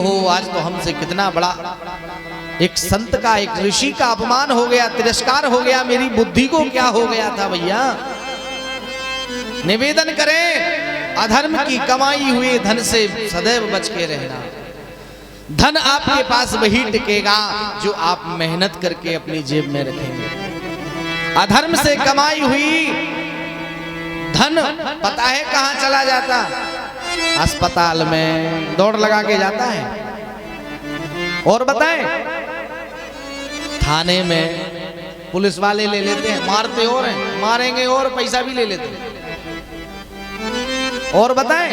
हो आज तो हमसे कितना बड़ा एक संत का, एक ऋषि का अपमान हो गया, तिरस्कार हो गया। मेरी बुद्धि को क्या हो गया था भैया। निवेदन करें, अधर्म की कमाई हुई धन से सदैव बच के रहना। धन आपके पास वही टिकेगा जो आप मेहनत करके अपनी जेब में रखेंगे। अधर्म से कमाई हुई धन पता है कहां चला जाता? अस्पताल में दौड़ लगा के जाता है। और बताएं, थाने में पुलिस वाले ले लेते हैं, मारते और हैं, मारेंगे और पैसा भी ले लेते हैं। और बताएं,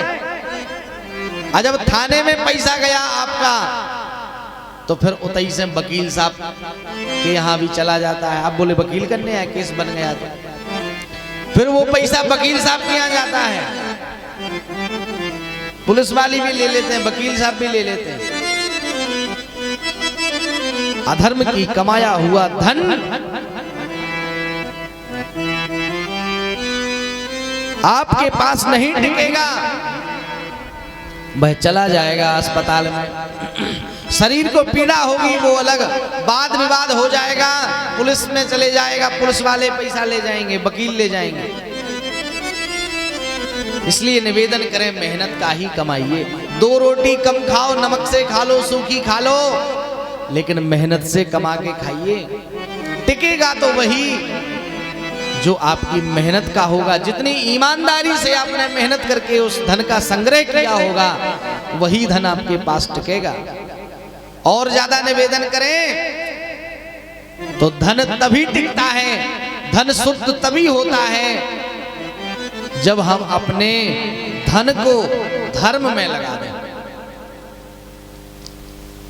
जब थाने में पैसा गया आपका तो फिर उतई से वकील साहब के यहां भी चला जाता है। आप बोले वकील करने आए, केस बन गया तो फिर वो पैसा वकील साहब के यहां जाता है। पुलिस वाली भी ले लेते हैं, वकील साहब भी ले लेते हैं। अधर्म की कमाया हुआ धन आपके पास नहीं टिकेगा, वह चला जाएगा अस्पताल में। शरीर को पीड़ा होगी वो अलग, वाद विवाद हो जाएगा, पुलिस में चले जाएगा, पुलिस वाले पैसा ले जाएंगे, वकील ले जाएंगे। इसलिए निवेदन करें, मेहनत का ही कमाइए। 2 रोटी कम खाओ, नमक से खा लो, सूखी खा लो, लेकिन मेहनत से कमा के खाइए। टिकेगा तो वही जो आपकी मेहनत का होगा। जितनी ईमानदारी से आपने मेहनत करके उस धन का संग्रह किया होगा, वही धन आपके पास टिकेगा। और ज्यादा निवेदन करें तो धन तभी टिकता है, धन शुद्ध तभी होता है जब हम अपने धन को धर्म में लगा दें।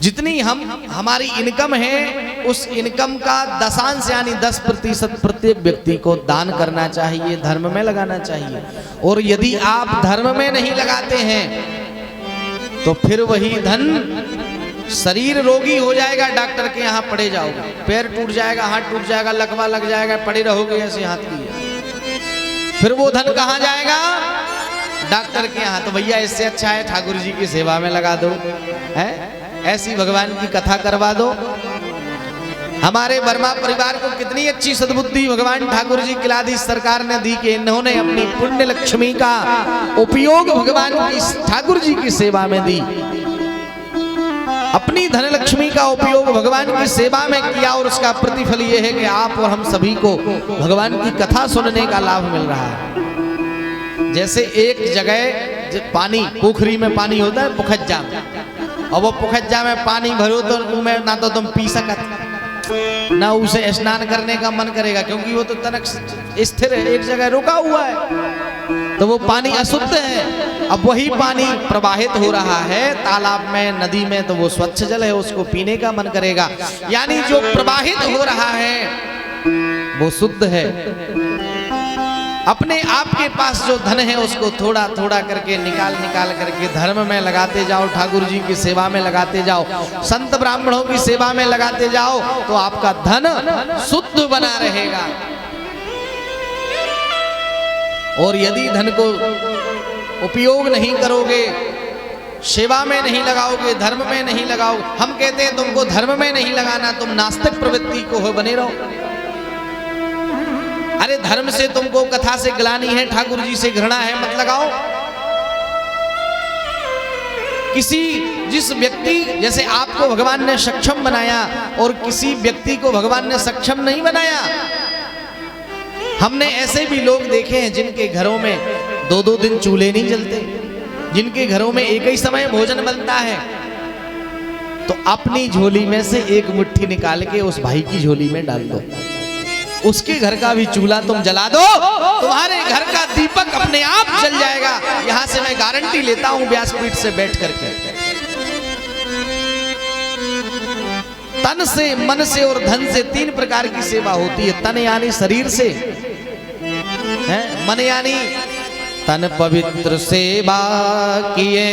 जितनी हमारी इनकम है, उस इनकम का दशांश यानी 10% प्रत्येक व्यक्ति को दान करना चाहिए, धर्म में लगाना चाहिए। और यदि आप धर्म में नहीं लगाते हैं तो फिर वही धन, शरीर रोगी हो जाएगा, डॉक्टर के यहाँ पड़े जाओगे, पैर टूट जाएगा, हाथ टूट जाएगा, लकवा लग जाएगा, पड़े रहोगे ऐसे हाथ की। फिर वो धन कहाँ जाएगा? डॉक्टर के यहाँ। तो भैया इससे अच्छा है ठाकुर जी की सेवा में लगा दो, है ऐसी भगवान की कथा करवा दो। हमारे वर्मा परिवार को कितनी अच्छी सद्बुद्धि भगवान ठाकुर जी किलाधीश सरकार ने दी कि इन्होंने अपनी पुण्य लक्ष्मी का उपयोग भगवान की ठाकुर जी की सेवा में दी। अपनी धन लक्ष्मी का उपयोग भगवान की सेवा में किया, और उसका प्रतिफल यह है कि आप और हम सभी को भगवान की कथा सुनने का लाभ मिल रहा है। जैसे एक जगह पानी, पोखरी में पानी होता है पुखज्जा में, और वो पुखज्जा में पानी भरो तो उनमें ना तो तुम पी सकत, ना उसे स्नान करने का मन करेगा, क्योंकि वो तो तनक स्थिर है, एक जगह रुका हुआ है, तो वो पानी अशुद्ध है। अब वही पानी प्रवाहित हो रहा है तालाब में, नदी में, तो वो स्वच्छ जल है, उसको पीने का मन करेगा। यानी जो प्रवाहित हो रहा है वो शुद्ध है। अपने आप के पास जो धन है उसको थोड़ा थोड़ा करके निकाल करके धर्म में लगाते जाओ, ठाकुर जी की सेवा में लगाते जाओ, संत ब्राह्मणों की सेवा में लगाते जाओ, तो आपका धन शुद्ध बना रहेगा। और यदि धन को उपयोग नहीं करोगे, सेवा में नहीं लगाओगे, धर्म में नहीं लगाओगे, हम कहते हैं तुमको धर्म में नहीं लगाना, तुम नास्तिक प्रवृत्ति को हो बने रहो। अरे धर्म से तुमको कथा से गिलानी है, ठाकुर जी से घृणा है, मत लगाओ। जिस व्यक्ति, जैसे आपको भगवान ने सक्षम बनाया और किसी व्यक्ति को भगवान ने सक्षम नहीं बनाया। हमने ऐसे भी लोग देखे हैं जिनके घरों में 2-2 दिन चूल्हे नहीं जलते, जिनके घरों में एक ही समय भोजन बनता है। तो अपनी झोली में से एक मुट्ठी निकाल के उस भाई की झोली में डाल दो, उसके घर का भी चूल्हा तुम जला दो, तुम्हारे घर का दीपक अपने आप जल जाएगा। यहां से मैं गारंटी लेता हूं व्यासपीठ से बैठ करके। तन से, मन से और धन से 3 प्रकार की सेवा होती है। तन यानी शरीर से, है, मन यानी तन पवित्र सेवा किए,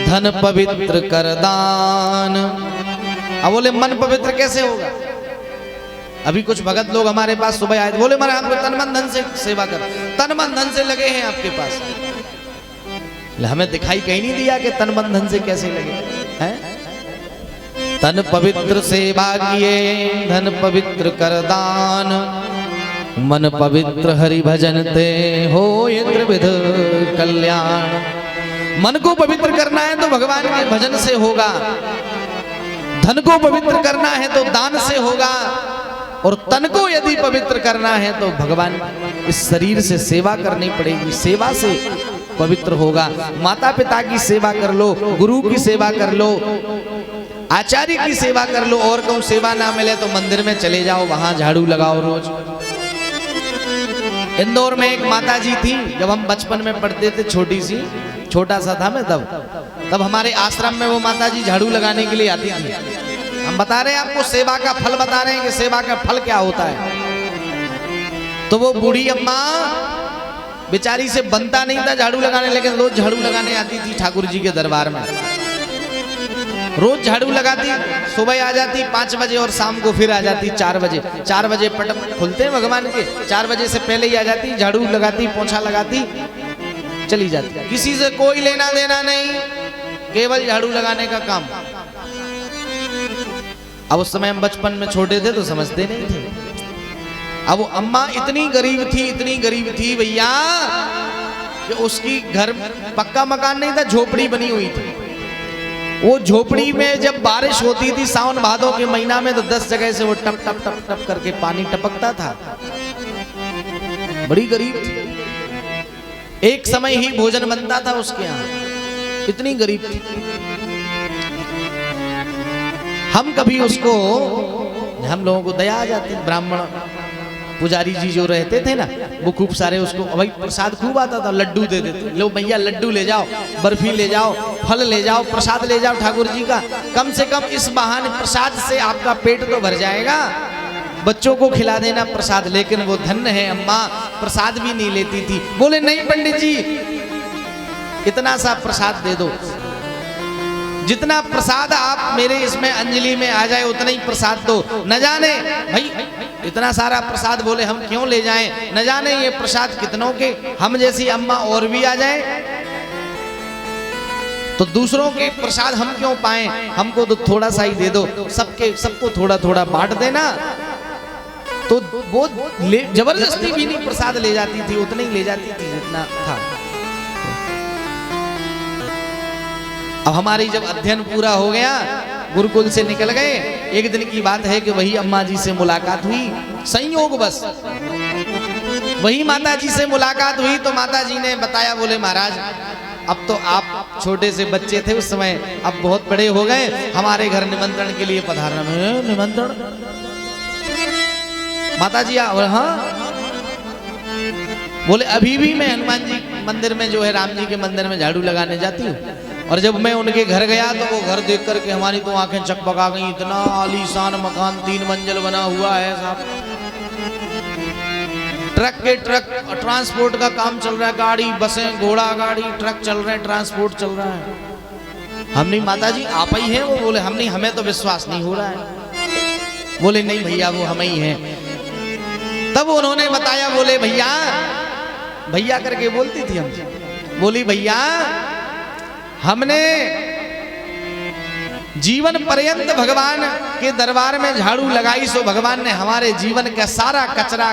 धन पवित्र कर दान। अब बोले मन पवित्र कैसे होगा? अभी कुछ भगत लोग हमारे पास सुबह आए, बोले महाराज हम तो तन मन धन से सेवा कर, तन मन धन से लगे हैं आपके पास, हमें दिखाई कहीं नहीं दिया कि तन मन धन से कैसे लगे हैं। तन पवित्र सेवा किए धन पवित्र कर दान, मन पवित्र हरि भजन ते हो त्रिविध कल्याण। मन को पवित्र करना है तो भगवान के भजन से होगा, धन को पवित्र करना है तो दान से होगा, और तन को यदि पवित्र करना है तो भगवान इस शरीर से सेवा करनी पड़ेगी, सेवा से पवित्र होगा। माता पिता की सेवा कर लो, गुरु की सेवा कर लो, आचार्य की सेवा कर लो, और कहूं सेवा ना मिले तो मंदिर में चले जाओ, वहां झाड़ू लगाओ रोज। इंदौर में एक माता जी थी, जब हम बचपन में पढ़ते थे, छोटा सा था मैं तब हमारे आश्रम में वो माता जी झाड़ू लगाने के लिए आती थी। हम बता रहे हैं आपको, सेवा का फल बता रहे हैं कि सेवा का फल क्या होता है। तो वो बूढ़ी अम्मा बेचारी से बनता नहीं था झाड़ू लगाने, लेकिन रोज झाड़ू लगाने आती थी ठाकुर जी के दरबार में। रोज झाड़ू लगाती, सुबह आ जाती 5 बजे और शाम को फिर आ जाती 4 बजे। 4 बजे पट खुलते हैं भगवान के, 4 बजे से पहले ही आ जाती, झाड़ू लगाती, पोंछा लगाती, चली जाती। किसी से कोई लेना देना नहीं, केवल झाड़ू लगाने का काम। अब उस समय हम बचपन में छोटे थे तो समझते नहीं थे। अब वो अम्मा इतनी गरीब थी भैया, कि उसकी घर पक्का मकान नहीं था, झोपड़ी बनी हुई थी। वो झोपड़ी में जब बारिश होती थी सावन भादों के महीना में, तो 10 जगह से वो टप टप टप टप करके पानी टपकता था। बड़ी गरीब थी, एक समय ही भोजन बनता था उसके यहाँ, इतनी गरीब थी। हम कभी उसको, हम लोगों को दया आ जाती, ब्राह्मण पुजारी जी जो रहते थे ना, वो खूब सारे उसको भाई प्रसाद खूब आता था, लड्डू दे देते, लो भैया लड्डू ले जाओ, बर्फी ले जाओ, फल ले जाओ, प्रसाद ले जाओ ठाकुर जी का। कम से कम इस बहाने प्रसाद से आपका पेट तो भर जाएगा, बच्चों को खिला देना प्रसाद। लेकिन वो धन्य है अम्मा, प्रसाद भी नहीं लेती थी। बोले नहीं पंडित जी, इतना सा प्रसाद दे दो, जितना प्रसाद आप मेरे इसमें अंजलि में आ जाए उतना ही प्रसाद दो। न जाने भाई इतना सारा प्रसाद बोले हम क्यों ले जाएं, न जाने ये प्रसाद कितनों के हम जैसी अम्मा और भी आ जाए तो दूसरों के प्रसाद हम क्यों पाएं, हमको तो थोड़ा सा ही दे दो, सबको थोड़ा थोड़ा बांट देना। तो वो जबरदस्ती भी नहीं प्रसाद ले जाती थी, उतना ही ले जाती थी जितना था। अब हमारी जब अध्ययन पूरा हो गया, गुरुकुल से निकल गए, एक दिन की बात है कि वही अम्मा जी से मुलाकात हुई, संयोग बस वही माता जी से मुलाकात हुई। तो माता जी ने बताया, बोले महाराज अब तो आप छोटे से बच्चे थे उस समय, अब बहुत बड़े हो गए, हमारे घर निमंत्रण के लिए पधारना। में निमंत्रण माता जी हाँ, बोले अभी भी मैं हनुमान जी मंदिर में जो है राम जी के मंदिर में झाड़ू लगाने जाती हूँ, और जब मैं उनके घर गया तो वो घर देख करके हमारी तो आंखें चकपका गई। इतना आलीशान मकान 3 मंजिल बना हुआ है साहब, ट्रक के ट्रक ट्रांसपोर्ट का काम चल रहा है, गाड़ी बसें घोड़ा गाड़ी ट्रक चल रहे हैं, ट्रांसपोर्ट चल रहा है। हम नहीं माता जी आप ही हैं? वो बोले हम नहीं, हमें तो विश्वास नहीं हो रहा है। बोले नहीं भैया वो हम ही हैं। तब उन्होंने बताया, बोले भैया, भैया करके बोलती थी हम, बोली भैया हमने जीवन पर्यंत भगवान के दरबार में झाड़ू लगाई, सो भगवान ने हमारे जीवन का सारा कचरा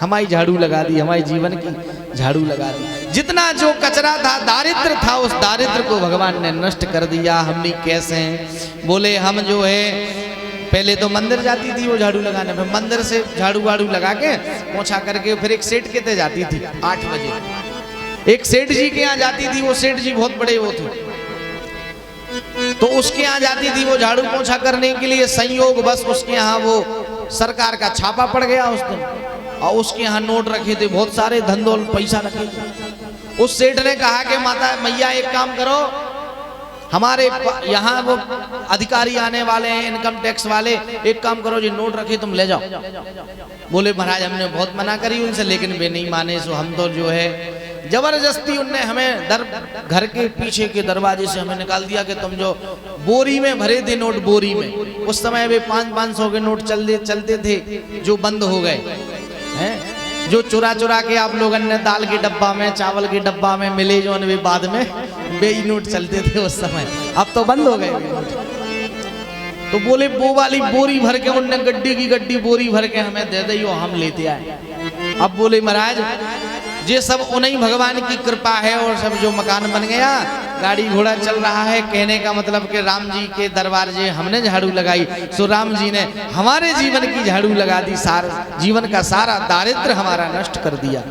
हमारी झाड़ू लगा दी, हमारे जीवन की झाड़ू लगा दी। जितना जो कचरा था, दारिद्र था, उस दारिद्र को भगवान ने नष्ट कर दिया। हमने कैसे हैं? बोले हम जो है पहले तो मंदिर जाती थी वो झाड़ू लगाने, फिर मंदिर से झाड़ू वाड़ू लगा के पोंछा करके फिर एक सेठ के ते जाती थी 8 बजे, एक सेठ जी के यहाँ जाती थी। वो सेठ जी बहुत बड़े वो थे, तो उसके यहाँ जाती थी वो झाड़ू पोंछा करने के लिए। संयोग बस उसके यहाँ वो सरकार का छापा पड़ गया उस दिन, और उसके यहाँ नोट रखे थे बहुत सारे, धन दौलत पैसा रखे थे। उस सेठ ने कहा कि माता मैया एक काम करो, हमारे यहाँ वो अधिकारी आने वाले हैं इनकम टैक्स वाले, एक काम करो जो नोट रखे तुम ले जाओ। बोले महाराज हमने बहुत मना करी उनसे, लेकिन वे नहीं माने, सो हम तो जो है जबरदस्ती उनने हमें घर के पीछे के दरवाजे से हमें निकाल दिया कि तुम जो बोरी में भरे थे नोट, बोरी में उस समय वे 500-500 के नोट चलते थे जो बंद हो गए हैं, जो चुरा चुरा के आप लोगों ने दाल के डब्बा में, चावल के डब्बा में मिले, जो वे बाद में बेई नोट चलते थे उस समय, अब तो बंद हो गए नोट। तो बोले वो वाली बोरी भर के, उनने गड्डी की गड्डी बोरी भर के हमें दे दी, हम लेते आए। अब बोले महाराज ये सब उन्हीं भगवान की कृपा है, और सब जो मकान बन गया, गाड़ी घोड़ा चल रहा है, कहने का मतलब कि राम जी के दरबार जे हमने झाड़ू लगाई, सो राम जी ने हमारे जीवन की झाड़ू लगा दी, जीवन का सारा दारिद्र्य हमारा नष्ट कर दिया।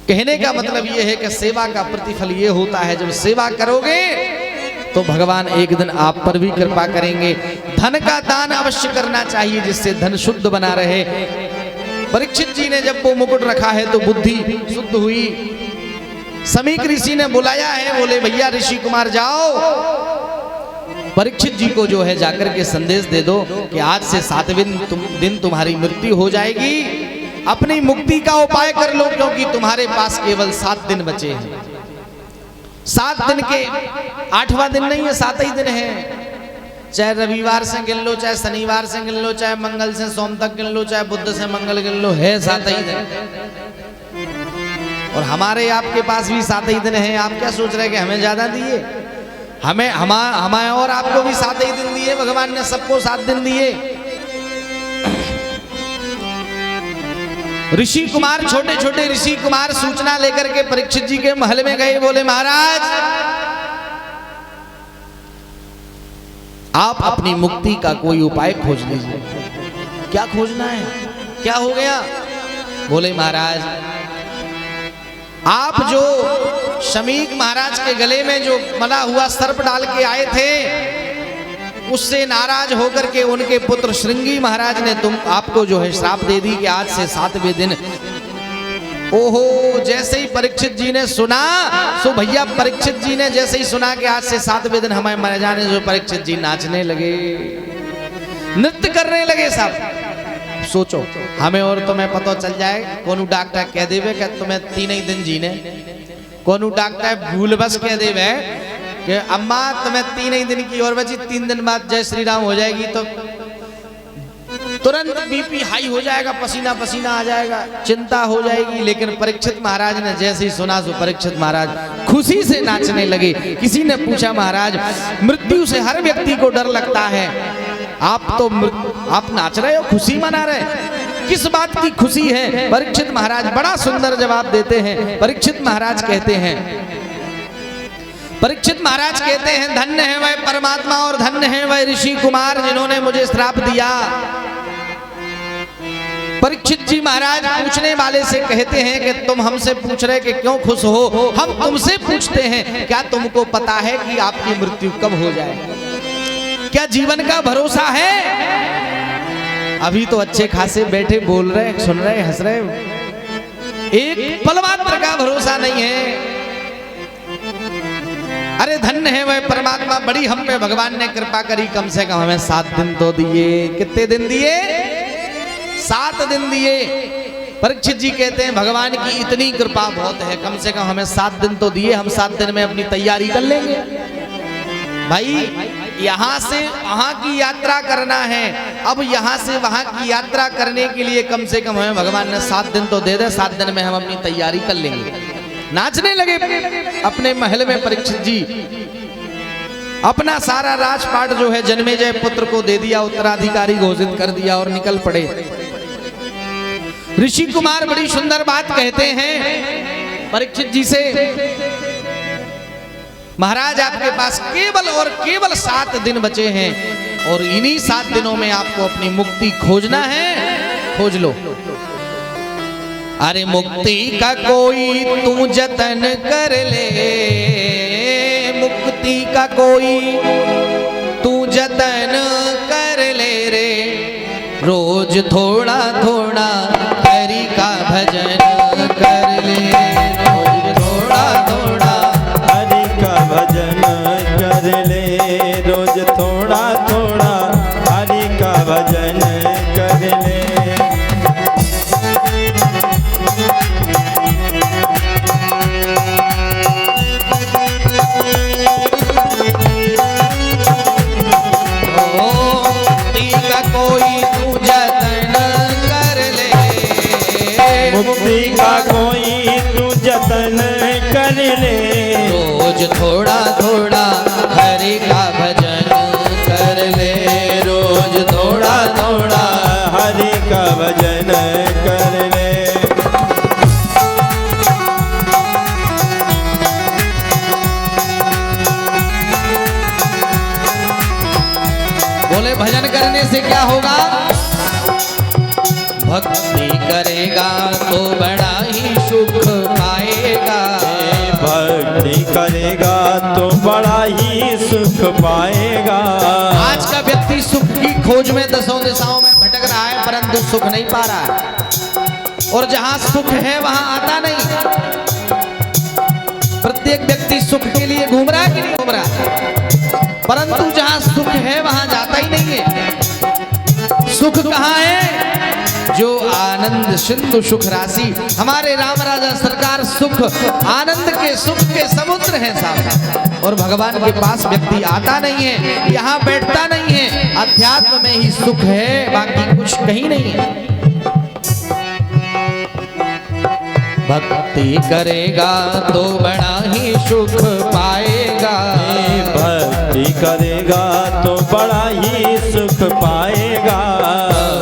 कहने का मतलब ये है कि सेवा का प्रतिफल ये होता है, जब सेवा करोगे तो भगवान एक दिन आप पर भी कृपा करेंगे। धन का दान अवश्य करना चाहिए, जिससे धन शुद्ध बना रहे। परीक्षित जी ने जब वो मुकुट रखा है तो बुद्धि शुद्ध हुई। समीक ऋषि ने बुलाया है, बोले भैया ऋषि कुमार जाओ, परीक्षित जी को जो है जाकर के संदेश दे दो कि आज से 7वें दिन तुम्हारी मृत्यु हो जाएगी, अपनी मुक्ति का उपाय कर लो, क्योंकि तुम्हारे पास केवल 7 दिन बचे हैं। 7 दिन के 8वां दिन नहीं है, 7 ही दिन है। चाहे रविवार से गिन लो, चाहे शनिवार से गिन लो, चाहे मंगल से सोम तक गिन लो, चाहे बुध से मंगल गिन लो, है 7 ही दिन। और हमारे आपके पास भी 7 ही दिन है। आप क्या सोच रहे हैं कि हमें ज्यादा दिए? हमें और आपको भी 7 ही दिन दिए भगवान ने, सबको 7 दिन दिए। ऋषि कुमार, छोटे छोटे ऋषि कुमार सूचना लेकर के परीक्षित जी के महल में गए। बोले महाराज आप अपनी मुक्ति का कोई उपाय खोज लीजिए। क्या खोजना है? क्या हो गया? बोले महाराज आप जो शमीक महाराज के गले में जो मला हुआ सर्प डाल के आए थे, उससे नाराज होकर के उनके पुत्र श्रृंगी महाराज ने आपको जो है श्राप दे दी कि आज से 7वें दिन। ओहो, जैसे ही परीक्षित जी ने सुना, सो भैया परीक्षित जी ने जैसे ही सुना कि आज से 7वें दिन हमें मर जाने, जो परीक्षित जी नाचने लगे, नृत्य करने लगे सब। सोचो हमें और तुम्हें पता चल जाए, कोनो डॉक्टर कह देवे कि तुम्हें 3 ही दिन जीने, कोनो डॉक्टर भूल बस कह देवे कि अम्मा तुम्हें 3 ही दिन की और बची, 3 दिन बाद जय श्री राम हो जाएगी, तो तुरंत बीपी हाई हो जाएगा, पसीना पसीना आ जाएगा, चिंता हो जाएगी। लेकिन परीक्षित महाराज ने जैसे ही सुना, सो परीक्षित महाराज खुशी से नाचने लगे। किसी ने पूछा महाराज मृत्यु से हर व्यक्ति को डर लगता है, आप नाच रहे हो, खुशी मना रहे, किस बात की खुशी है? परीक्षित महाराज बड़ा सुंदर जवाब देते हैं। परीक्षित महाराज कहते हैं धन्य है वह परमात्मा और धन्य है वह ऋषि कुमार जिन्होंने मुझे श्राप दिया। परीक्षित जी महाराज पूछने वाले से कहते हैं कि तुम हमसे पूछ रहे कि क्यों खुश हो, हम तुमसे पूछते हैं क्या तुमको पता है कि आपकी मृत्यु कब हो जाए? क्या जीवन का भरोसा है? अभी तो अच्छे खासे बैठे बोल रहे, सुन रहे, हंस रहे, एक पल मात्र का भरोसा नहीं है। अरे धन्य है वह परमात्मा, बड़ी हम पे भगवान ने कृपा करी, कम से कम हमें 7 दिन तो दिए। कितने दिन दिए? 7 दिन दिए। परीक्षित जी कहते हैं भगवान की इतनी कृपा बहुत है, कम से कम हमें 7 दिन तो दिए, हम 7 दिन में अपनी तैयारी कर लेंगे। भाई यहाँ से वहाँ की यात्रा करना है, अब यहाँ से वहाँ की यात्रा करने के लिए कम से कम हमें भगवान ने 7 दिन तो दे दे, 7 दिन में हम अपनी तैयारी कर लेंगे। नाचने लगे अपने महल में परीक्षित जी। अपना सारा राजपाट जो है जन्मेजय पुत्र को दे दिया, उत्तराधिकारी घोषित कर दिया और निकल पड़े। ऋषि कुमार बड़ी सुंदर बात कहते हैं परीक्षित जी से, महाराज आपके पास केवल और केवल 7 दिन बचे हैं और इन्हीं 7 दिनों में आपको अपनी मुक्ति खोजना है, खोज लो। अरे मुक्ति का कोई तू जतन कर ले, मुक्ति का कोई तू जतन कर ले रे, रोज थोड़ा थोड़ा हरि का भजन कर ले, रोज थोड़ा थोड़ा हरि का भजन कर ले, रोज थोड़ा थोड़ा हरि का भजन कर ले। कोई तू जतन कर ले, थोड़ा थोड़ा हरि का भजन कर ले, रोज थोड़ा थोड़ा हरि का भजन कर ले। बोले भजन करने से क्या होगा? भक्ति करेगा तो बड़ा ही सुख पाएगा, भक्ति करेगा तो बड़ा ही सुख पाएगा। आज का व्यक्ति सुख की खोज में दसों दिशाओं में भटक रहा है, परंतु सुख नहीं पा रहा है। और जहां सुख है वहां आता नहीं। प्रत्येक व्यक्ति सुख के लिए घूम रहा है कि नहीं घूम रहा है, परंतु जहां सुख है वहां जाता ही नहीं है। सुख कहां है? जो आनंद सिंधु सुख राशि, हमारे राम राजा सरकार सुख आनंद के सुख के समुद्र हैं साहब। और भगवान के पास व्यक्ति आता नहीं है, यहाँ बैठता नहीं है। अध्यात्म में ही सुख है, बाकी कुछ कहीं नहीं है। भक्ति करेगा तो बड़ा ही सुख पाएगा, भक्ति करेगा तो बड़ा ही सुख पाएगा।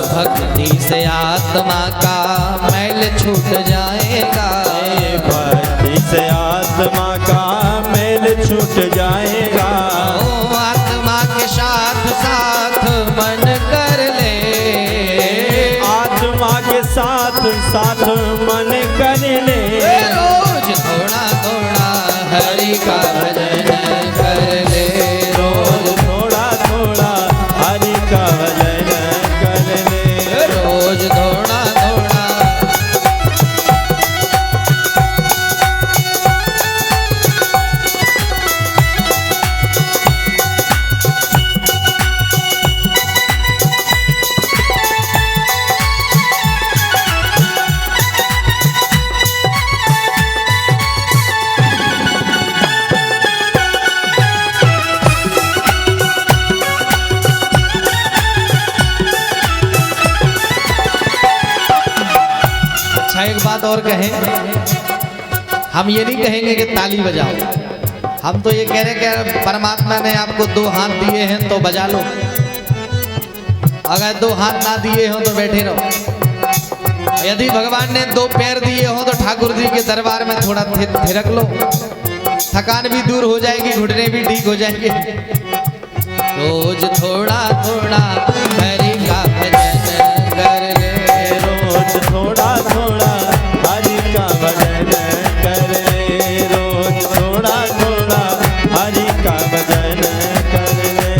भक्ति से आत्मा का मैल छूट जाएगा, भक्ति से आत्मा का मैल छूट जाएगा। ओ आत्मा के साथ साथ मन कर ले, आत्मा के साथ साथ मन कर ले। रोज थोड़ा थोड़ा हरि का भजन कर ले, रोज थोड़ा थोड़ा हरि का भजन कर ले। रोज थोड़ा थोड़ा। एक बात और कहें, हम ये नहीं कहेंगे कि ताली बजाओ, हम तो ये कह रहे हैं कि परमात्मा ने आपको दो हाथ दिए हैं तो बजा लो, अगर दो हाथ ना दिए हो तो बैठे रहो। यदि भगवान ने दो पैर दिए हो तो ठाकुर जी के दरबार में थोड़ा थिरक लो, थकान भी दूर हो जाएगी, घुटने भी ठीक हो जाएंगे। रोज थोड़ा थोड़ा हरि का भजन कर ले, रोज थोड़ा थोड़ा हरि का भजन कर ले। रोज थोड़ा थोड़ा हरि का भजन कर ले।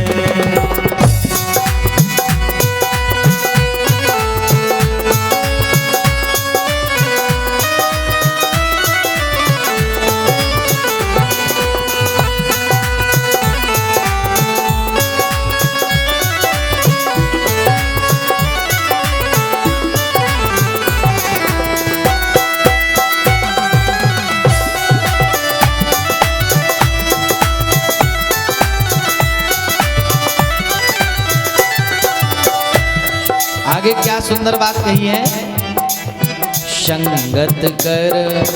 आगे क्या सुंदर बात कही है, संगत कर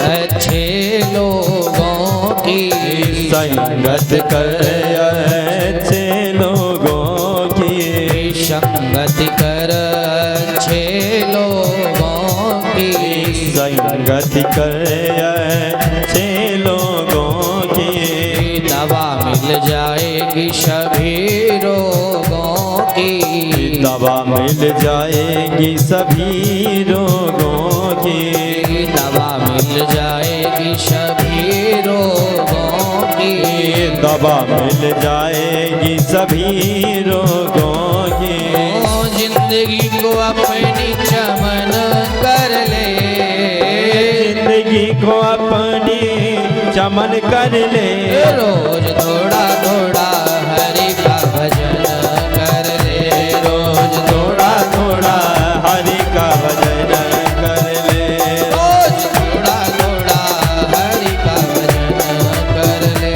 अच्छे लोगों की, संगत कर अच्छे लोगों की, संगत कर अच्छे लोगों की, संगत कर अच्छे लोगों की। दवा मिल जाएगी सभी रोगों की, दवा मिल जाएगी सभी रोगों की। दवा मिल जाएगी सभी रोगों की, दवा मिल जाएगी सभी रोगों की। ओ जिंदगी को अपनी चमन कर ले, जिंदगी को अपनी चमन कर ले। रोज थोड़ा थोड़ा हरि का भजन कर ले, रोज थोड़ा थोड़ा हरि का भजन कर ले। रोज थोड़ा थोड़ा हरि का भजन कर ले।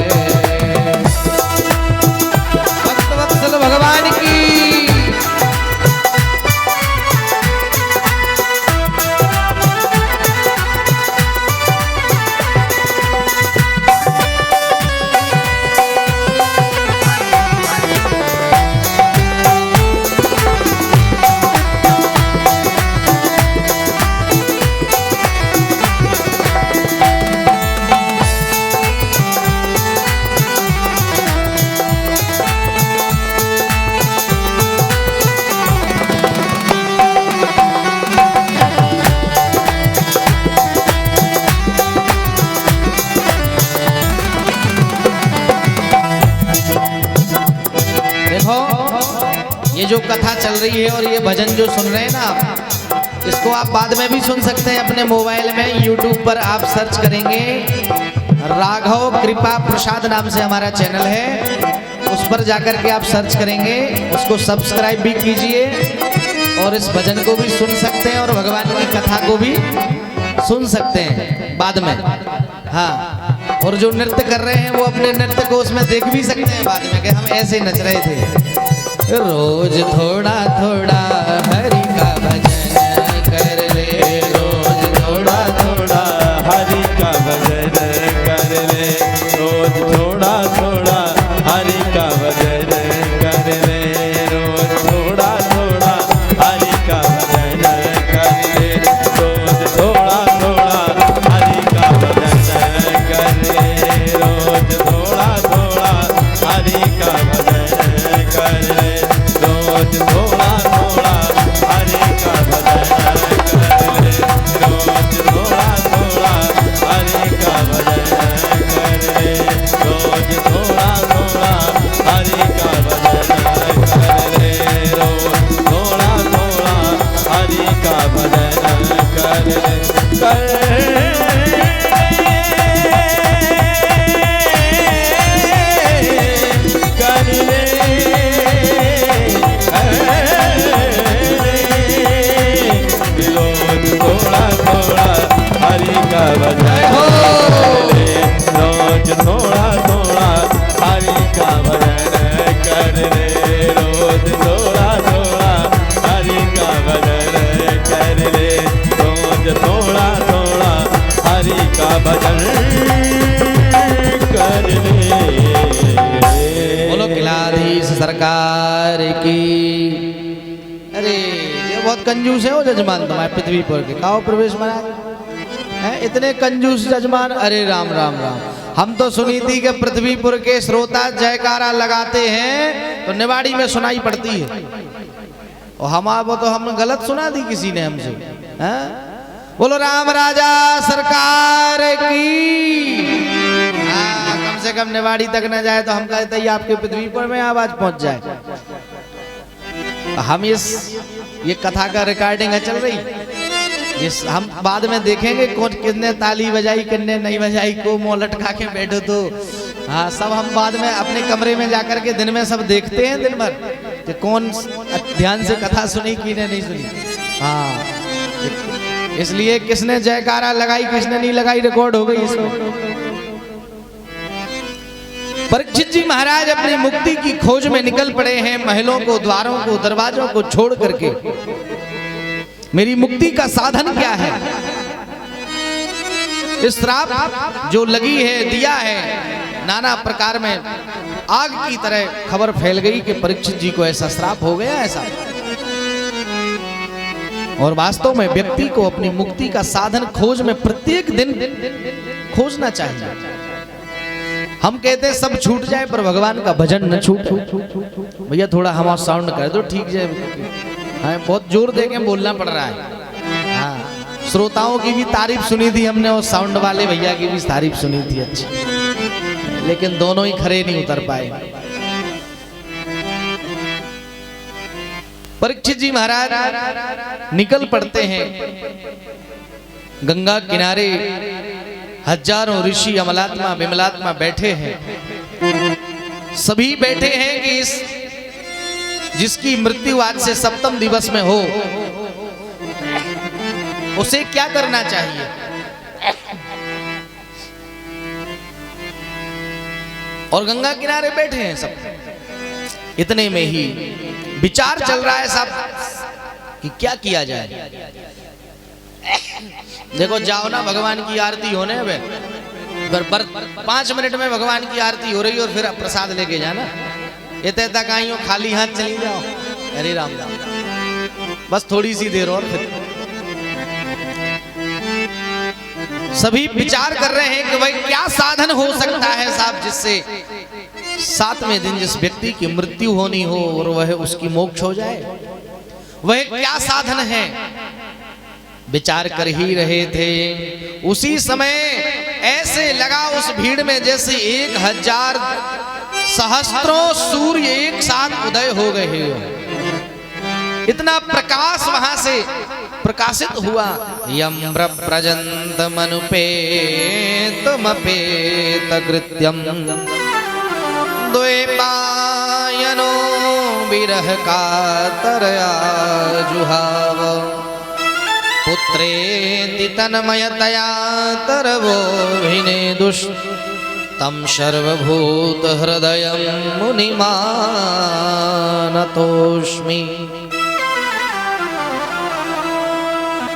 भक्त वत्सल भगवान की। ये जो कथा चल रही है और ये भजन जो सुन रहे हैं ना आप, इसको आप बाद में भी सुन सकते हैं अपने मोबाइल में। यूट्यूब पर आप सर्च करेंगे, राघव कृपा प्रसाद नाम से हमारा चैनल है, उस पर जाकर के आप सर्च करेंगे, उसको सब्सक्राइब भी कीजिए और इस भजन को भी सुन सकते हैं और भगवान की कथा को भी सुन सकते हैं बाद में। हाँ, और जो नृत्य कर रहे हैं वो अपने नृत्य को उसमें देख भी सकते हैं बाद में कि हम ऐसे नच रहे थे। रोज थोड़ा थोड़ा हरि का भजन कर ले, रोज थोड़ा थोड़ा हरि का भजन कर ले, रोज थोड़ा थोड़ा हरि का भजन कर ले, रोज थोड़ा थोड़ा हरि का भजन कर ले, रोज थोड़ा थोड़ा हरि का भजन कर ले, रोज थोड़ा थोड़ा हरि का भजन कर ले, रोज थोड़ा थोड़ा हरि का भजन कर ले, रोज थोड़ा थोड़ा हरि का भजन कर ले, रोज थोड़ा थोड़ा हरि का भजन कर ले, रोज थोड़ा थोड़ा हरि का भजन कर ले, थोड़ा थोड़ा हरि का भजन कर ले, रोज थोड़ा थोड़ा हरि का भजन कर ले, रोज थोड़ा थोड़ा हरि का भजन कर ले, रोज थोड़ा थोड़ा हरि का भजन कर ले। बोलो किलाधीश सरकार की। अरे ये बहुत कंजूस है वो जजमान तुम्हारे पृथ्वीपुर के, काओ प्रवेश महाराज है इतने कंजूस जजमान। अरे राम राम राम, हम तो सुनी थी कि पृथ्वीपुर के श्रोता जयकारा लगाते हैं तो निवाड़ी में सुनाई पड़ती है, और हमारा तो हम गलत सुना दी किसी ने हमसे। बोलो राम राजा सरकार की। कम से कम निवाड़ी तक न जाए तो हम कहते ही आपके पृथ्वीपुर में आवाज पहुंच जाए। हम ये कथा का रिकॉर्डिंग है चल रही, इस हम बाद में देखेंगे कौन किसने ताली बजाई किसने नहीं बजाई, को मुंह लटका के बैठो तो हाँ सब हम बाद में अपने कमरे में जाकर के दिन में सब देखते हैं दिन भर कि कौन ध्यान से कथा सुनी किसने नहीं सुनी। हाँ, इसलिए किसने जयकारा लगाई किसने नहीं लगाई रिकॉर्ड हो गई इसमें। परीक्षित जी महाराज अपनी मुक्ति की खोज में निकल पड़े हैं, महलों को द्वारों को दरवाजों को छोड़ करके। मेरी मुक्ति का साधन क्या है? इस श्राप जो लगी है दिया है, नाना प्रकार में आग की तरह खबर फैल गई कि परीक्षित जी को ऐसा श्राप हो गया ऐसा। और वास्तव में व्यक्ति को अपनी मुक्ति का साधन खोज में प्रत्येक दिन खोजना चाहिए। हम कहते हैं सब छूट जाए पर भगवान का भजन न छूट। भैया थोड़ा हमारा साउंड कर दो ठीक है, हमें बहुत जोर दे के बोलना पड़ रहा है। हाँ, श्रोताओं की भी तारीफ सुनी थी हमने और साउंड वाले भैया की भी तारीफ सुनी थी अच्छी, लेकिन दोनों ही खरे नहीं उतर पाए। परीक्षित जी महाराज निकल पड़ते हैं गंगा किनारे। हजारों ऋषि अमलात्मा विमलात्मा बैठे हैं, सभी बैठे हैं कि इस जिसकी मृत्यु आज से 7वें दिवस में हो उसे क्या करना चाहिए। और गंगा किनारे बैठे हैं सब। इतने में ही विचार चल रहा है सब कि क्या किया जाए। देखो जाओ ना भगवान की आरती होने में 5 मिनट में भगवान की आरती हो रही और फिर प्रसाद लेके जाना। ये तक आई हो खाली हाथ चली जाओ। अरे राम राम, बस थोड़ी सी देर और फिर सभी विचार कर रहे हैं कि भाई क्या साधन हो सकता है साहब जिससे 7वें दिन जिस व्यक्ति की मृत्यु होनी हो और वह उसकी मोक्ष हो जाए। वह क्या साधन है विचार कर ही रहे थे। उसी समय ऐसे लगा उस भीड़ में जैसे 1000 सहस्त्रों सूर्य एक साथ उदय हो गए। इतना प्रकाश वहां से प्रकाशित हुआ। यम्र प्रजंत मनुपेतमपेत कृत्यम द्वैपायनो विरह कातरया जुहाव पुत्रेति तन्मयतया तरवोभिनेदुस्तम सर्वभूत हृदयं मुनिमानतोस्मि।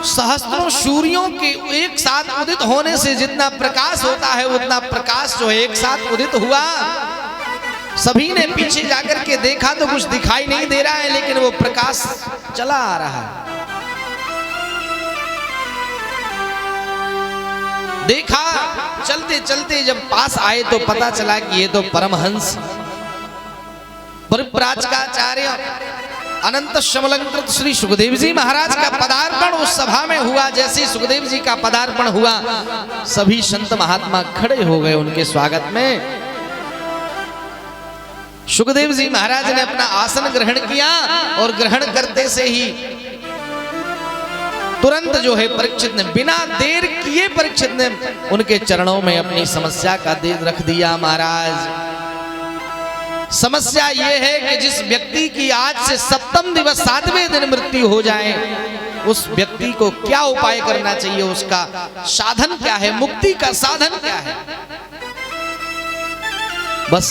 सहस्त्रों सूर्यों के एक साथ उदित होने से जितना प्रकाश होता है उतना प्रकाश जो है एक साथ उदित हुआ। सभी ने पीछे जाकर के देखा तो कुछ दिखाई नहीं दे रहा है, लेकिन वो प्रकाश चला आ रहा है। देखा, चलते चलते जब पास आए तो पता चला कि ये तो परमहंस परिव्राजकाचार्य अनंत शमलंकृत श्री सुखदेव जी महाराज का पदार्पण उस सभा में हुआ। जैसे सुखदेव जी का पदार्पण हुआ, सभी संत महात्मा खड़े हो गए उनके स्वागत में। सुखदेव जी महाराज ने अपना आसन ग्रहण किया और ग्रहण करते से ही तुरंत जो है परीक्षित ने बिना देर किए परीक्षित ने उनके चरणों में अपनी समस्या का देश रख दिया। महाराज, समस्या ये है कि जिस व्यक्ति की आज से 7वें दिवस 7वें दिन मृत्यु हो जाए, उस व्यक्ति को क्या उपाय करना चाहिए, उसका साधन क्या है, मुक्ति का साधन क्या है। बस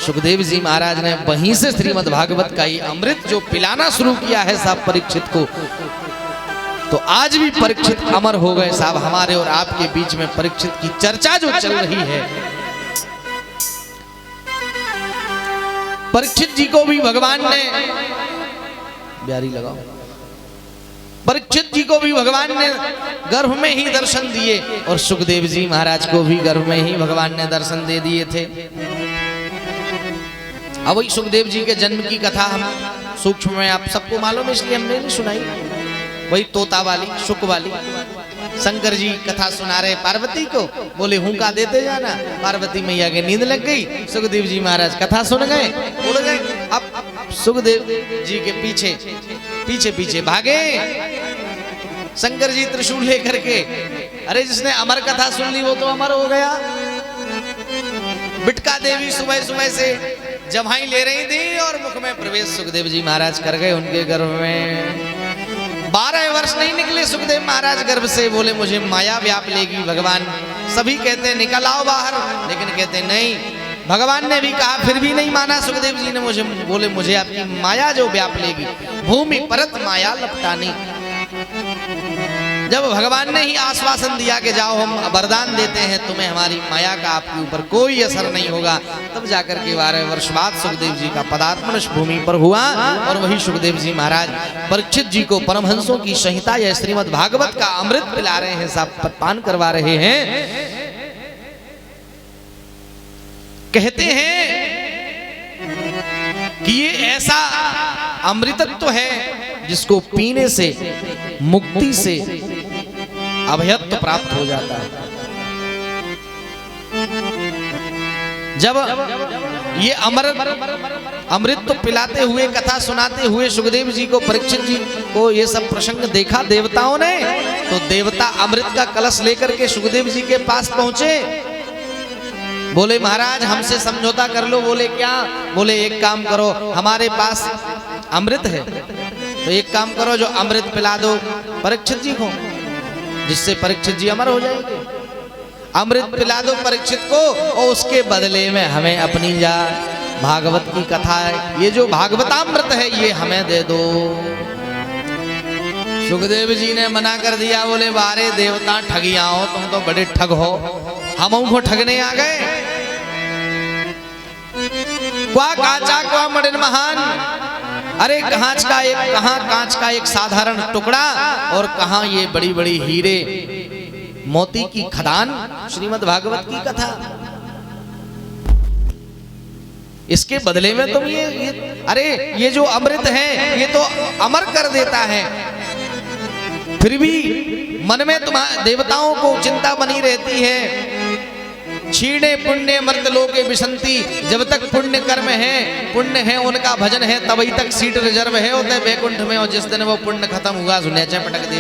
सुखदेव जी महाराज ने वहीं से श्रीमद् भागवत का ये अमृत जो पिलाना शुरू किया है साहब परीक्षित को, तो आज भी परीक्षित अमर हो गए साहब। हमारे और आपके बीच में परीक्षित की चर्चा जो चल रही है, परीक्षित जी को भी भगवान ने ब्यारी लगाओ, परीक्षित जी को भी भगवान ने गर्भ में ही दर्शन दिए और सुखदेव जी महाराज को भी गर्भ में ही भगवान ने दर्शन दे दिए थे। अब वही सुखदेव जी के जन्म की कथा हम सूक्ष्म में आप सबको मालूम है, इसलिए हमने नहीं सुनाई। वही तोता वाली, शुक वाली, शंकर जी कथा सुना रहे पार्वती को, बोले हुंका देते जाना। पार्वती मैया के नींद लग गई, सुखदेव जी महाराज कथा सुन गए, उड़ गए। अब सुखदेव जी के पीछे पीछे पीछे भागे शंकर जी त्रिशूल लेकर के। अरे जिसने अमर कथा सुन ली वो तो अमर हो गया। बिटका देवी सुबह सुबह से जमाई ले रही थी और मुख में प्रवेश सुखदेव जी महाराज कर गए उनके गर्भ में। 12 वर्ष नहीं निकले सुखदेव महाराज गर्भ से, बोले मुझे माया व्याप लेगी। भगवान सभी कहते निकल आओ बाहर, लेकिन कहते नहीं। भगवान ने भी कहा, फिर भी नहीं माना सुखदेव जी ने। मुझे बोले मुझे आपकी माया जो व्याप लेगी, भूमि परत माया लपटानी। जब भगवान ने ही आश्वासन दिया कि जाओ हम वरदान देते हैं तुम्हें, हमारी माया का आपके ऊपर कोई असर नहीं होगा, तब जाकर के 12 वर्ष बाद सुखदेव जी का पदार्पण इस भूमि पर हुआ। और वही सुखदेव जी महाराज परीक्षित जी को परमहंसों की संहिता या श्रीमद् भागवत का अमृत पिला रहे हैं, सब पान करवा रहे हैं। कहते हैं कि ये ऐसा अमृतत्व है जिसको पीने से मुक्ति से अभयत्व प्राप्त हो जाता है। जब ये अमृत तो पिलाते हुए, कथा सुनाते हुए सुखदेव जी को, परीक्षित जी को ये सब प्रसंग देखा देवताओं ने, तो देवता अमृत का कलश लेकर के सुखदेव जी के पास पहुंचे। बोले महाराज हमसे समझौता कर लो। बोले क्या? बोले एक काम करो, हमारे पास अमृत है तो एक काम करो, जो अमृत पिला दो परीक्षित जी को, जिससे परीक्षित जी अमर हो जाएंगे। अमृत पिला दो परीक्षित को और उसके बदले में हमें अपनी जा भागवत की कथा है, ये जो भागवतामृत है ये हमें दे दो। सुखदेव जी ने मना कर दिया। बोले बारे देवता ठगिया हो, तुम तो बड़े ठग हो, हम उनको ठगने आ गए। क्वा काचा क्वा मड़न महान। अरे कांच का एक साधारण टुकड़ा और कहां ये बड़ी बड़ी हीरे मोती की खदान। श्रीमद् भागवत की कथा, इसके बदले में तुम ये अरे ये जो अमृत है ये तो अमर कर देता है, फिर भी मन में तुम्हारे देवताओं को चिंता बनी रहती है क्षीणे पुण्य मर्त लोके विशंति, जब तक पुण्य कर्म है उनका भजन है तभी तक सीट रिजर्व है होते वैकुंठ में, और जिस दिन वो पुण्य खत्म हुआ सुन्याचे पटक दे।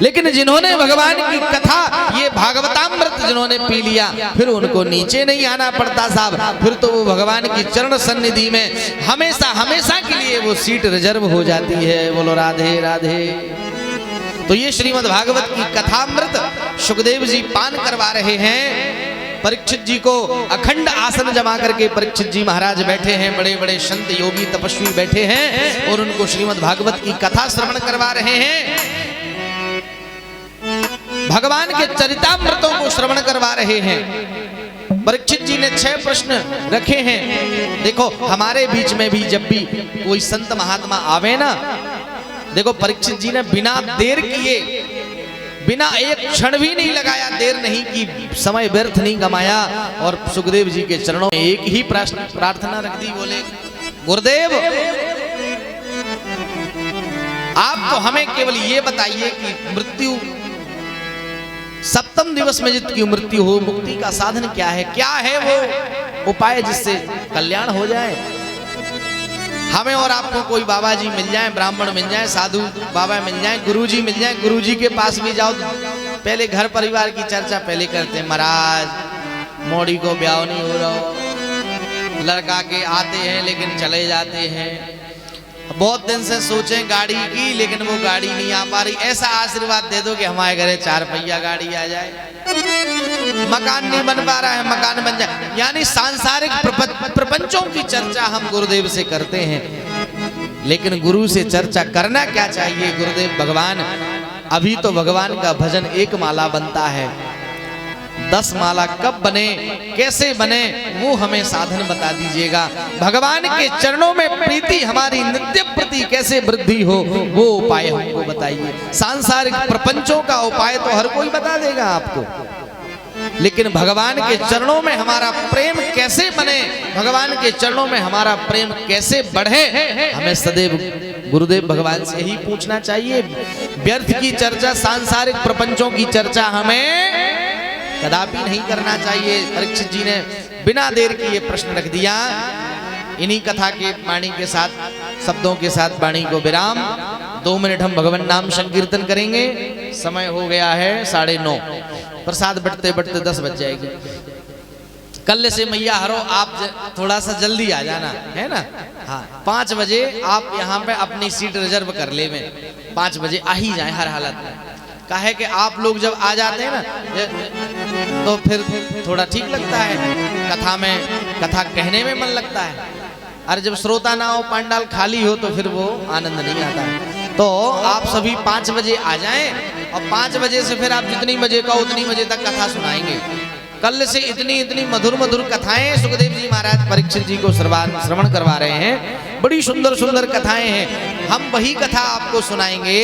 लेकिन जिन्होंने भगवान की कथा ये भागवतामृत जिन्होंने पी लिया, फिर उनको नीचे नहीं आना पड़ता साहब, फिर तो वो भगवान की चरण सन्निधि में हमेशा हमेशा के लिए वो सीट रिजर्व हो जाती है। बोलो राधे राधे। तो ये श्रीमद् भागवत की कथामृत सुखदेव जी पान करवा रहे हैं परीक्षित जी को। अखंड आसन जमा करके परीक्षित जी महाराज बैठे हैं, बड़े बड़े संत योगी तपस्वी बैठे हैं और उनको श्रीमद् भागवत की कथा श्रवण करवा रहे हैं, भगवान के चरितामृतों को श्रवण करवा रहे हैं। परीक्षित जी ने 6 प्रश्न रखे हैं। देखो हमारे बीच में भी जब भी कोई संत महात्मा आवे ना, देखो परीक्षित जी ने बिना देर किए, बिना एक क्षण भी नहीं लगाया, देर नहीं की, समय व्यर्थ नहीं गमाया और सुखदेव जी के चरणों में एक ही प्रार्थना रख दी। बोले गुरुदेव आप तो हमें केवल ये बताइए कि मृत्यु सप्तम दिवस में जितकी मृत्यु हो, मुक्ति का साधन क्या है, क्या है वो उपाय जिससे कल्याण हो जाए। हमें और आपको कोई बाबा जी मिल जाए, ब्राह्मण मिल जाए, साधु बाबा मिल जाए, गुरुजी मिल जाए, गुरुजी के पास भी जाओ, पहले घर परिवार की चर्चा पहले करते हैं। महाराज मोड़ी को ब्याह नहीं हो रहा, लड़का के आते हैं लेकिन चले जाते हैं, बहुत दिन से सोचें गाड़ी की लेकिन वो गाड़ी नहीं आ पा रही, ऐसा आशीर्वाद दे दो कि हमारे घरे 4 पहिया गाड़ी आ जाए। मकान नहीं बन पा रहा है, मकान बन जाए। यानी सांसारिक प्रपंचों की चर्चा हम गुरुदेव से करते हैं, लेकिन गुरु से चर्चा करना क्या चाहिए। गुरुदेव भगवान, अभी तो भगवान का भजन 1 माला बनता है, 10 माला कब बने, कैसे बने, वो हमें साधन बता दीजिएगा। भगवान के चरणों में प्रीति हमारी नित्य प्रति कैसे वृद्धि हो, वो उपाय हमको बताइए। सांसारिक प्रपंचों का उपाय तो हर कोई बता देगा आपको, लेकिन भगवान के चरणों में हमारा प्रेम कैसे बने, भगवान के चरणों में हमारा प्रेम कैसे बढ़े, हमें सदैव गुरुदेव भगवान से ही पूछना चाहिए। व्यर्थ की चर्चा, सांसारिक प्रपंचों की चर्चा हमें कदापि नहीं करना चाहिए। परीक्षित जी ने बिना देर के ये प्रश्न रख दिया। इन्हीं कथा के वाणी के साथ, शब्दों के साथ वाणी को विराम। 2 मिनट हम भगवान नाम संकीर्तन करेंगे। समय हो गया है 9:30, प्रसाद बटते बटते 10 बज जाएगी। कल से मैया हरो आप थोड़ा सा जल्दी आ जाना है ना। हाँ 5 बजे आप यहाँ पे अपनी सीट रिजर्व कर ले, में 5 बजे आ ही जाए हर हालत में। काहे कि आप लोग जब आ जाते हैं ना तो फिर थोड़ा ठीक लगता है, कथा में कथा कहने में मन लगता है। और जब श्रोता ना हो, पंडाल खाली हो, तो फिर वो आनंद नहीं आता है। तो आप सभी 5 बजे आ जाएं और 5 बजे से फिर आप जितनी बजे का उतनी बजे तक कथा सुनाएंगे। कल से इतनी मधुर मधुर कथाएं सुखदेव जी महाराज परीक्षित जी को श्रवण करवा रहे हैं। बड़ी सुंदर सुंदर कथाएं हैं। हम वही कथा आपको सुनाएंगे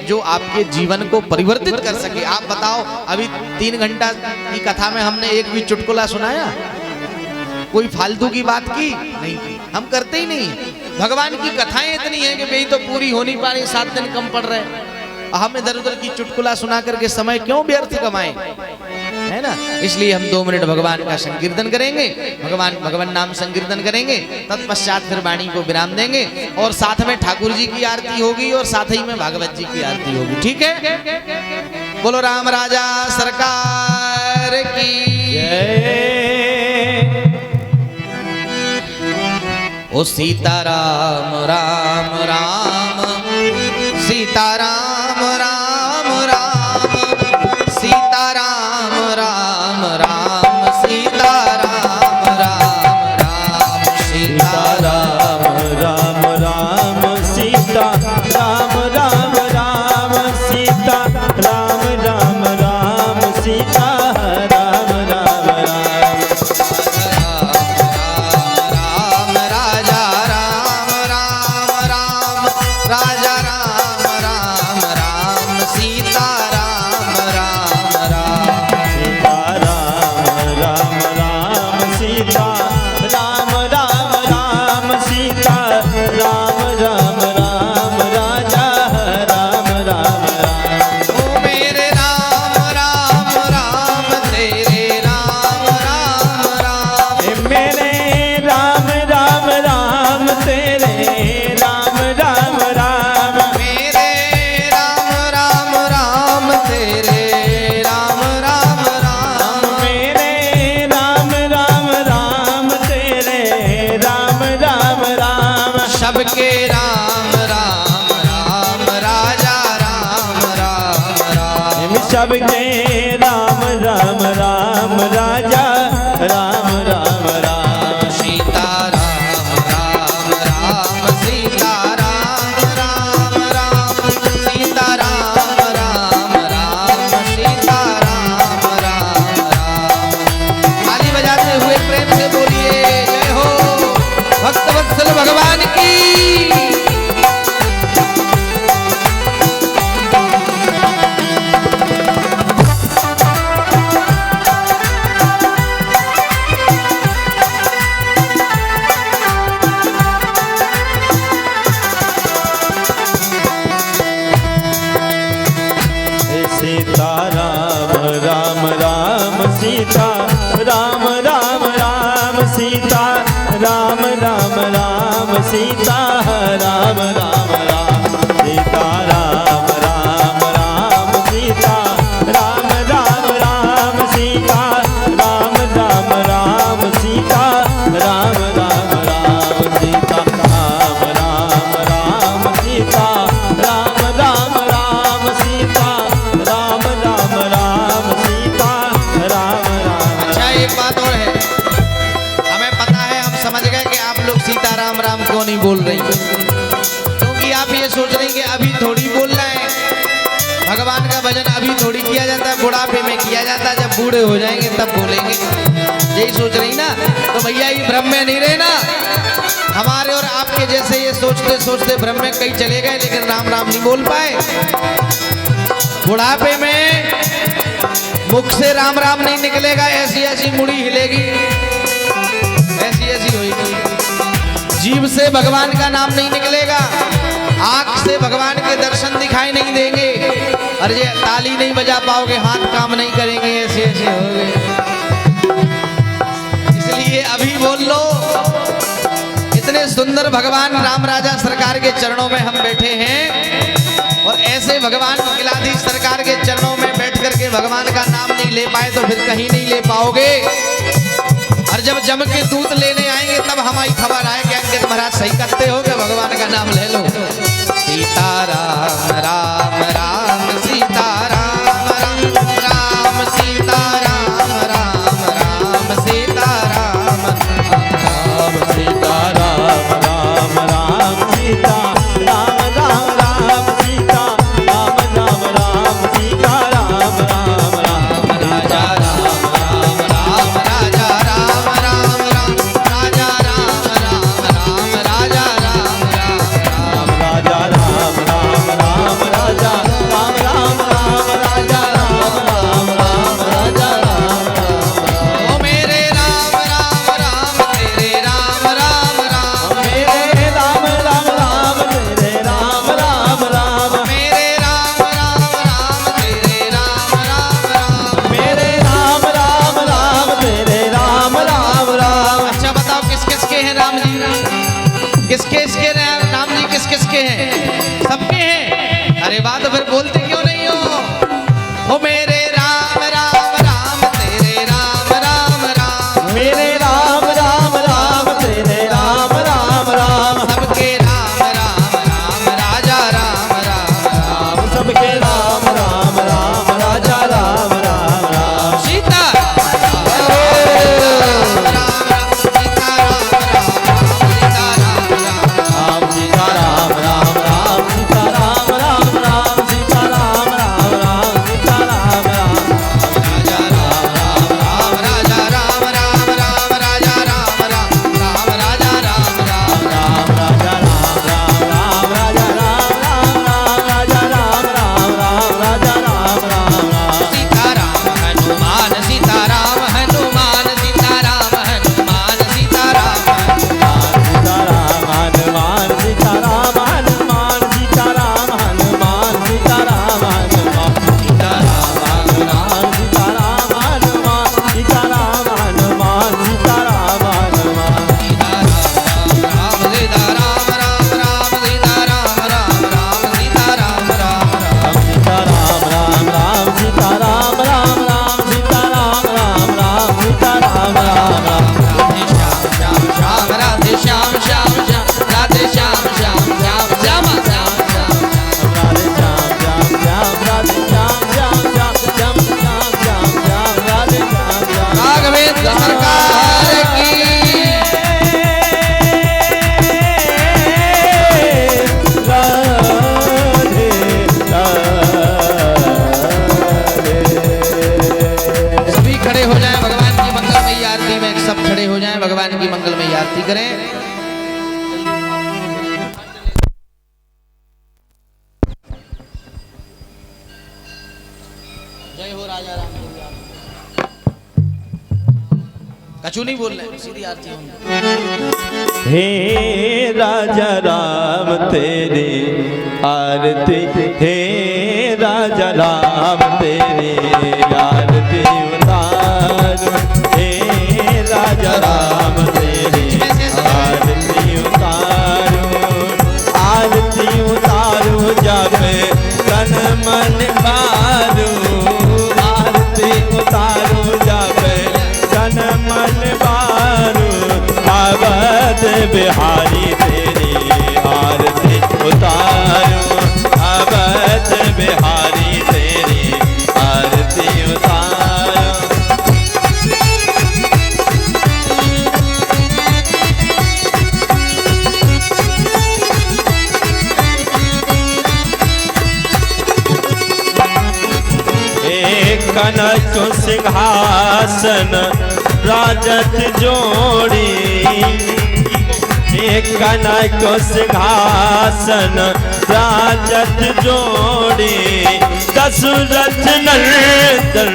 जो आपके जीवन को परिवर्तित कर सके। आप बताओ, अभी 3 घंटा की कथा में हमने एक भी चुटकुला सुनाया? कोई फालतू की बात की नहीं की, हम करते ही नहीं। भगवान की कथाएं इतनी हैं कि भाई तो पूरी हो नहीं पा रही, 7 दिन कम पड़ रहे। हम इधर उधर की चुटकुला सुना करके समय क्यों व्यर्थ कमाएं, है ना। इसलिए हम 2 मिनट भगवान का संकीर्तन करेंगे, भगवान नाम संकीर्तन करेंगे, तत्पश्चात फिर वाणी को विराम देंगे और साथ में ठाकुर जी की आरती होगी और साथ ही में भागवत जी की आरती होगी। ठीक है। बोलो राम राजा सरकार की जय। ओ सीताराम राम राम, सीताराम राम राम, सीताराम राम राम, सीताराम राम राम, सीताराम राम राम, सीता राम राम राम, सीता राम राम राम, सीता राम राम राम, राम राजा राम राम राम, राजा राम राम सबके राम राम राम राजा राम राम राम सीता राम राम राम सीता राम राम राम सीता राम राम राम सीता राम राम राम। ताली बजाते हुए प्रेम से बोलिए जय हो भक्त वत्सल भगवान की। सीता राम राम राम सीता राम राम राम सीता राम राम राम सीता राम राम राम सीता राम राम राम सीता राम राम राम सीता राम राम राम सीता राम राम राम सीता राम राम राम सीता राम राम राम सीता राम राम राम सीता राम राम। अच्छा एक बात और है, हमें पता है, हम समझ गए कि आप लोग सीता राम राम क्यों नहीं बोल रही, क्योंकि आप ये सोच रहे हैं कि अभी थोड़ी बोलना है। भगवान का भजन अभी थोड़ी किया जाता है, बुढ़ापे में किया जाता है, जब बूढ़े हो जाएंगे तब बोलेंगे। यही सोच रही ना, तो भैया ये भ्रम में नहीं रहे ना। हमारे और आपके जैसे ये सोचते सोचते भ्रम में कई चले गए, लेकिन राम राम नहीं बोल पाए। बुढ़ापे में मुख से राम राम नहीं निकलेगा, ऐसी ऐसी मुड़ी हिलेगी, ऐसी ऐसी होगी। जीभ से भगवान का नाम नहीं निकलेगा, आंख से भगवान के दर्शन दिखाई नहीं देंगे, और ये ताली नहीं बजा पाओगे, हाथ काम नहीं करेंगे, ऐसे ऐसे होंगे। इसलिए अभी बोल लो। इतने सुंदर भगवान राम राजा सरकार के चरणों में हम बैठे हैं, और ऐसे भगवान किलाधीश सरकार के चरणों में बैठ करके भगवान का नाम नहीं ले पाए तो फिर कहीं नहीं ले पाओगे। और जब जम के दूत लेने आएंगे तब हमारी खबर आए कि अंकित महाराज सही करते हो कि भगवान का नाम ले लो। सीता राम राम राम सीता राम राम राम सीता राम राम राम सीता राम राम सीता राम राम राम सीता राम राम राम सीता राम राम राम सीता राम राम राम राजा राम राम राम राजा राम राम राम राजा राम राम राम राजा राम राम राम राजा राम राम राम राजा राम राम राम राजा राम राम राम राजा राम राम। ओ मेरे राम राम राम तेरे राम राम राम मेरे राम राम राम तेरे राम राम राम मेरे राम राम राम तेरे राम राम राम। मेरे राम राम राम तेरे राम राम राम। अच्छा बताओ किस किस के हैं राम जी? किस किस के राम जी किस किस के हैं? सबके हैं। अरे बात फिर बोलते क्यों नहीं हो? ओ मेरे राम राम राम तेरे राम राम राम मेरे राम राम राम तेरे राम राम राम। सबके राम राम राम राजा राम राम राम। सबके राम राम राम राजा राम राम राम। सीता राम राम सीता राम राम सीता राम राम राम सीता राम राम राम सीता राम राम राम सीता राम राम राम सीता राम अचू नहीं बोल रहे, सीधी आरती होंगी। हे राजा राम तेरी आरती, हे राजा राम तेरी आरती उतारो, हे राजा राम तेरी आरती उतारो, आरती उतारो जब तन मन बारो, आरती उतारो जब तन मन बारो, अवध बिहारी तेरी आरती उतारो, अवध बिहारी तेरी आरती उतारो। एक कनक सिंहासन राजत जोड़ी, एक कनक सिंहासन राजत जोड़ी, दशरथ नंदन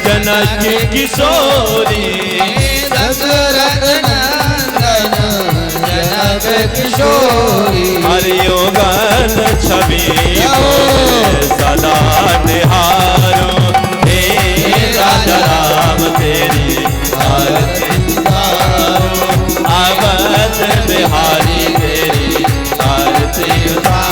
जनक किशोरी, दशरथ नंदन जनक किशोरी, हरियोगन छवि सदा निहारो, हे राजा राम तेरी आरती उतारो, अवध बिहारी तेरी आरती उतारो।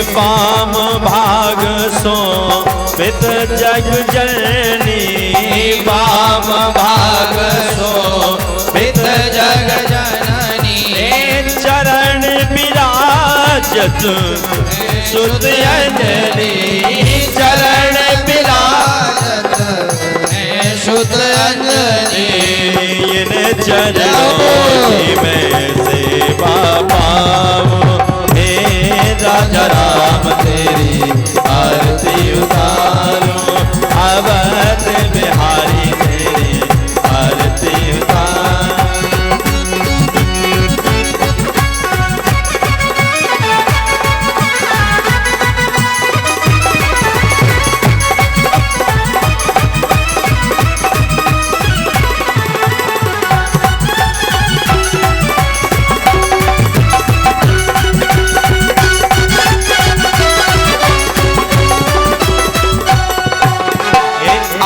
वाम भाग सो पित जग जननी, वाम भाग सो पित जग जननी, चरण विराजत सुत अंजनी, चरण विराजत सुत अंजनी, इन चरणों में सेवा पाओ, राजा राम तेरी आरती उतारो, अवध बिहारी तेरी आरती उतारो।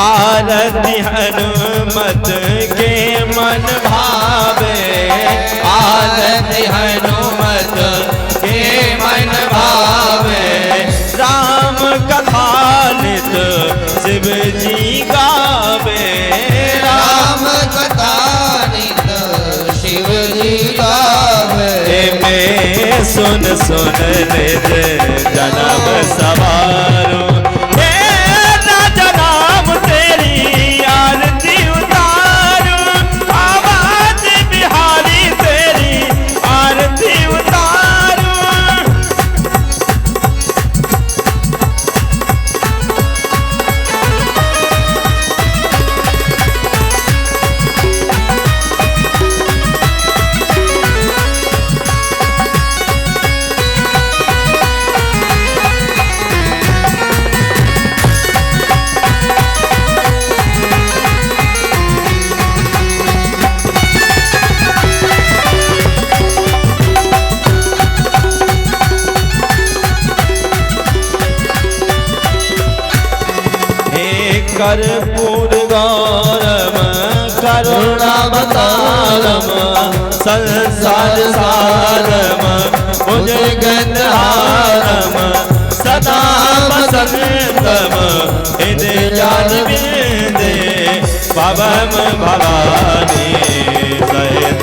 आरती हनुमत के मन भावे, आरती हनुमत के मन भावे, राम कथा नित शिव जी गावे, राम कथा नित शिव जी गावे, में सुन सुन निज जन्म सवारो, कर्पूर गौरम करुणावतारम, संसार सारम भुजगन्धारम, सदा वसन्तम हृदय जानविन्दे, भवम भवानी सहित